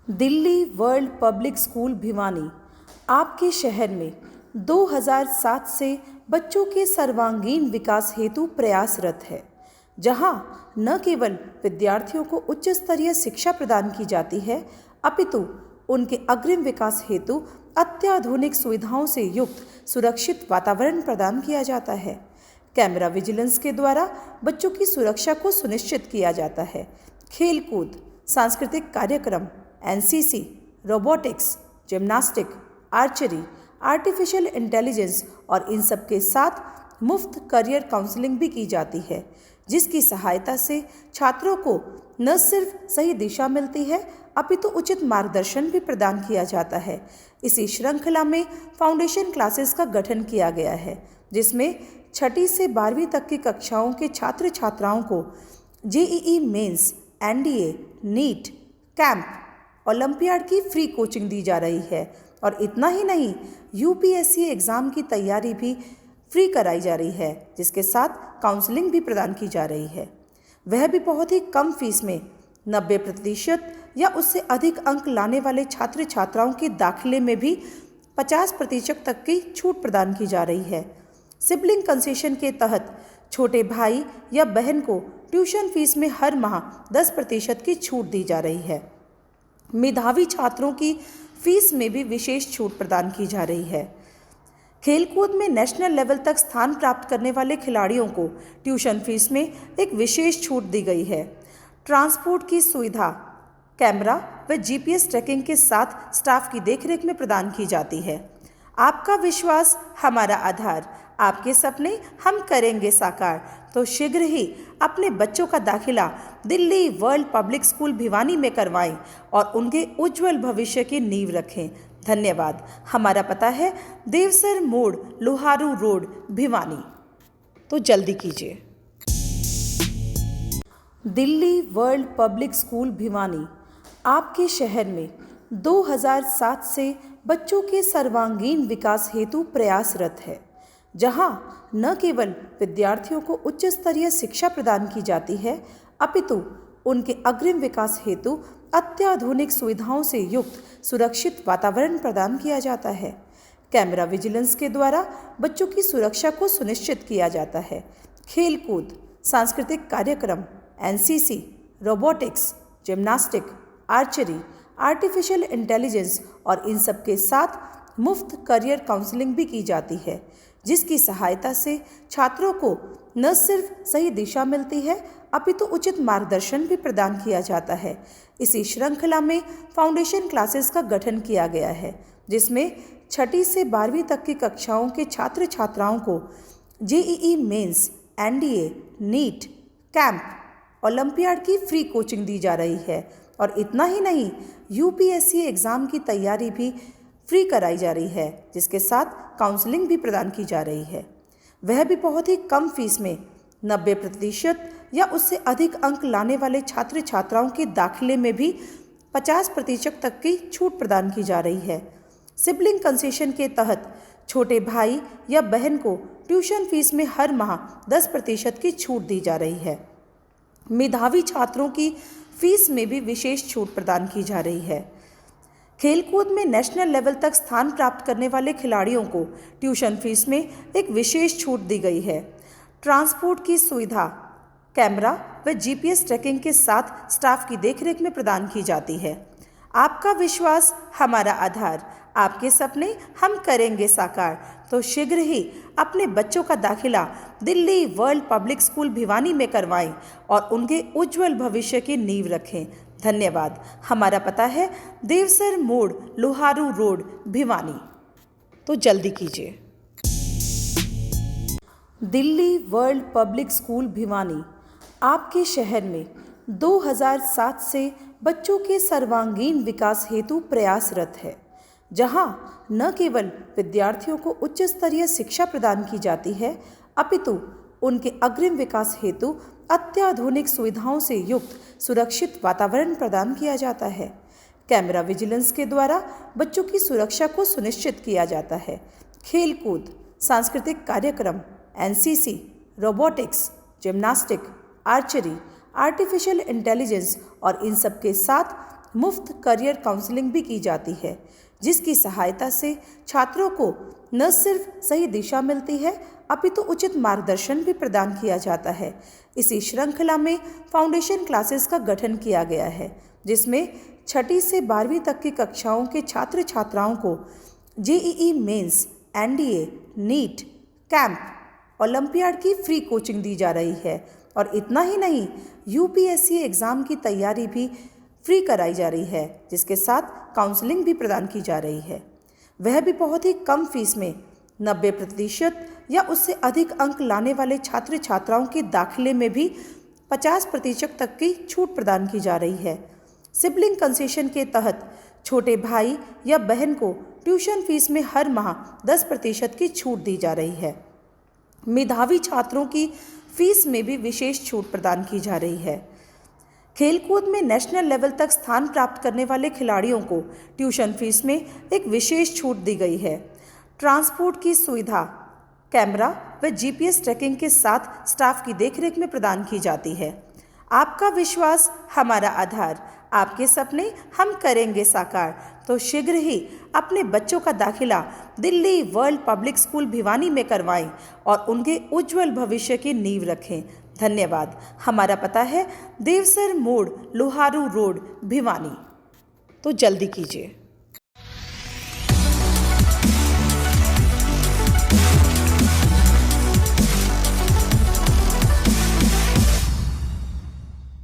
Delhi world public school Bhiwani आपके शहर में 2007 से बच्चों के सर्वांगीण विकास हेतु प्रयासरत है, जहां न केवल विद्यार्थियों को उच्च स्तरीय शिक्षा प्रदान की जाती है, अपितु उनके अग्रिम विकास हेतु अत्याधुनिक सुविधाओं से युक्त सुरक्षित वातावरण प्रदान किया जाता है। कैमरा विजिलेंस के द्वारा बच्चों की सुरक्षा को सुनिश्चित किया जाता है। खेलकूद, सांस्कृतिक कार्यक्रम, NCC, robotics, gymnastic, archery, artificial intelligence और इन सब के साथ मुफ्त करियर काउंसलिंग भी की जाती है, जिसकी सहायता से छात्रों को न सिर्फ सही दिशा मिलती है, अपितु उचित मार्गदर्शन भी प्रदान किया जाता है। इसी श्रृंखला में फाउंडेशन क्लासेस का गठन किया गया है, जिसमें 6ठी से 12वीं तक की कक्षाओं के छात्र छात्राओं को JEE mains, NDA, NEET, camp, olympiad की फ्री कोचिंग दी जा रही है और इतना ही नहीं, यूपीएससी एग्ज़ाम की तैयारी भी फ्री कराई जा रही है, जिसके साथ काउंसलिंग भी प्रदान की जा रही है। वह भी बहुत ही कम फीस में। 90% या उससे अधिक अंक लाने वाले छात्र छात्राओं के दाखिले में भी 50% तक की छूट प्रदान की जा रही है। सिबलिंग कंसेशन के तहत छोटे भाई या बहन को ट्यूशन फीस में हर माह 10% की छूट दी जा रही है। मेधावी छात्रों की फीस में भी विशेष छूट प्रदान की जा रही है। खेलकूद में नेशनल लेवल तक स्थान प्राप्त करने वाले खिलाड़ियों को ट्यूशन फीस में एक विशेष छूट दी गई है। ट्रांसपोर्ट की सुविधा कैमरा व जीपीएस ट्रैकिंग के साथ स्टाफ की देखरेख में प्रदान की जाती है। आपका विश्वास हमारा आधार, आपके सपने हम करेंगे साकार। तो शीघ्र ही अपने बच्चों का दाखिला Delhi world public school Bhiwani में करवाएं और उनके उज्जवल भविष्य की नींव रखें। धन्यवाद। हमारा पता है देवसर मोड़, लोहारू रोड, भिवानी। तो जल्दी कीजिए। Delhi world public school Bhiwani आपके शहर में 2007 से बच्चों के सर्वांगीण विकास हेतु प्रयासरत है, जहां न केवल विद्यार्थियों को उच्च स्तरीय शिक्षा प्रदान की जाती है, अपितु उनके अग्रिम विकास हेतु अत्याधुनिक सुविधाओं से युक्त सुरक्षित वातावरण प्रदान किया जाता है। कैमरा विजिलेंस के द्वारा बच्चों की सुरक्षा को सुनिश्चित किया जाता है। खेलकूद, सांस्कृतिक कार्यक्रम, NCC, robotics, gymnastic, archery, artificial intelligence और इन सब के साथ मुफ्त करियर काउंसलिंग भी की जाती है, जिसकी सहायता से छात्रों को न सिर्फ सही दिशा मिलती है, अपितु उचित मार्गदर्शन भी प्रदान किया जाता है। इसी श्रृंखला में फाउंडेशन क्लासेस का गठन किया गया है, जिसमें 6ठी से 12वीं तक की कक्षाओं के छात्र छात्राओं को JEE mains, NDA, NEET, camp, olympiad की फ्री कोचिंग दी जा रही है और इतना ही नहीं, यूपीएससी एग्ज़ाम की तैयारी भी फ्री कराई जा रही है, जिसके साथ काउंसलिंग भी प्रदान की जा रही है। वह भी बहुत ही कम फीस में। 90% या उससे अधिक अंक लाने वाले छात्र छात्राओं के दाखिले में भी 50% तक की छूट प्रदान की जा रही है। सिबलिंग कंसेशन के तहत छोटे भाई या बहन को ट्यूशन फीस में हर माह 10% की छूट दी जा रही है। मेधावी छात्रों की फीस में भी विशेष छूट प्रदान की जा रही है। खेलकूद में नेशनल लेवल तक स्थान प्राप्त करने वाले खिलाड़ियों को ट्यूशन फीस में एक विशेष छूट दी गई है। ट्रांसपोर्ट की सुविधा कैमरा व जीपीएस ट्रैकिंग के साथ स्टाफ की देखरेख में प्रदान की जाती है। आपका विश्वास हमारा आधार, आपके सपने हम करेंगे साकार। तो शीघ्र ही अपने बच्चों का दाखिला Delhi world public school Bhiwani में करवाएं और उनके उज्जवल भविष्य की नींव रखें। धन्यवाद। हमारा पता है देवसर मोड़, लोहारू रोड, भिवानी। तो जल्दी कीजिए। Delhi world public school Bhiwani आपके शहर में 2007 से बच्चों के सर्वांगीण विकास हेतु प्रयासरत है, जहां न केवल विद्यार्थियों को उच्च स्तरीय शिक्षा प्रदान की जाती है, अपितु उनके अग्रिम विकास हेतु अत्याधुनिक सुविधाओं से युक्त सुरक्षित वातावरण प्रदान किया जाता है। कैमरा विजिलेंस के द्वारा बच्चों की सुरक्षा को सुनिश्चित किया जाता है। खेलकूद, सांस्कृतिक कार्यक्रम, NCC, robotics, gymnastic, archery, artificial intelligence और इन सब के साथ मुफ्त करियर काउंसलिंग भी की जाती है, जिसकी सहायता से छात्रों को न सिर्फ सही दिशा मिलती है अपितु उचित मार्गदर्शन भी प्रदान किया जाता है। इसी श्रृंखला में फाउंडेशन क्लासेस का गठन किया गया है, जिसमें 6ठी से 12वीं तक की कक्षाओं के छात्र छात्राओं को JEE mains, NDA, NEET, camp, olympiad की फ्री कोचिंग दी जा रही है। और इतना ही नहीं, यूपीएससी एग्ज़ाम की तैयारी भी फ्री कराई जा रही है, जिसके साथ काउंसलिंग भी प्रदान की जा रही है। वह भी बहुत ही कम फीस में। 90% या उससे अधिक अंक लाने वाले छात्र छात्राओं के दाखिले में भी 50% तक की छूट प्रदान की जा रही है। सिबलिंग कंसेशन के तहत छोटे भाई या बहन को ट्यूशन फीस में हर माह 10% की छूट दी जा रही है। मेधावी छात्रों की फीस में भी विशेष छूट प्रदान की जा रही है। खेलकूद में नेशनल लेवल तक स्थान प्राप्त करने वाले खिलाड़ियों को ट्यूशन फीस में एक विशेष छूट दी गई है। ट्रांसपोर्ट की सुविधा कैमरा व जीपीएस ट्रैकिंग के साथ स्टाफ की देखरेख में प्रदान की जाती है। आपका विश्वास हमारा आधार, आपके सपने हम करेंगे साकार। तो शीघ्र ही अपने बच्चों का दाखिला Delhi world public school Bhiwani में करवाएं और उनके उज्जवल भविष्य की नींव रखें। धन्यवाद। हमारा पता है देवसर मोड़, लोहारू रोड, भिवानी। तो जल्दी कीजिए।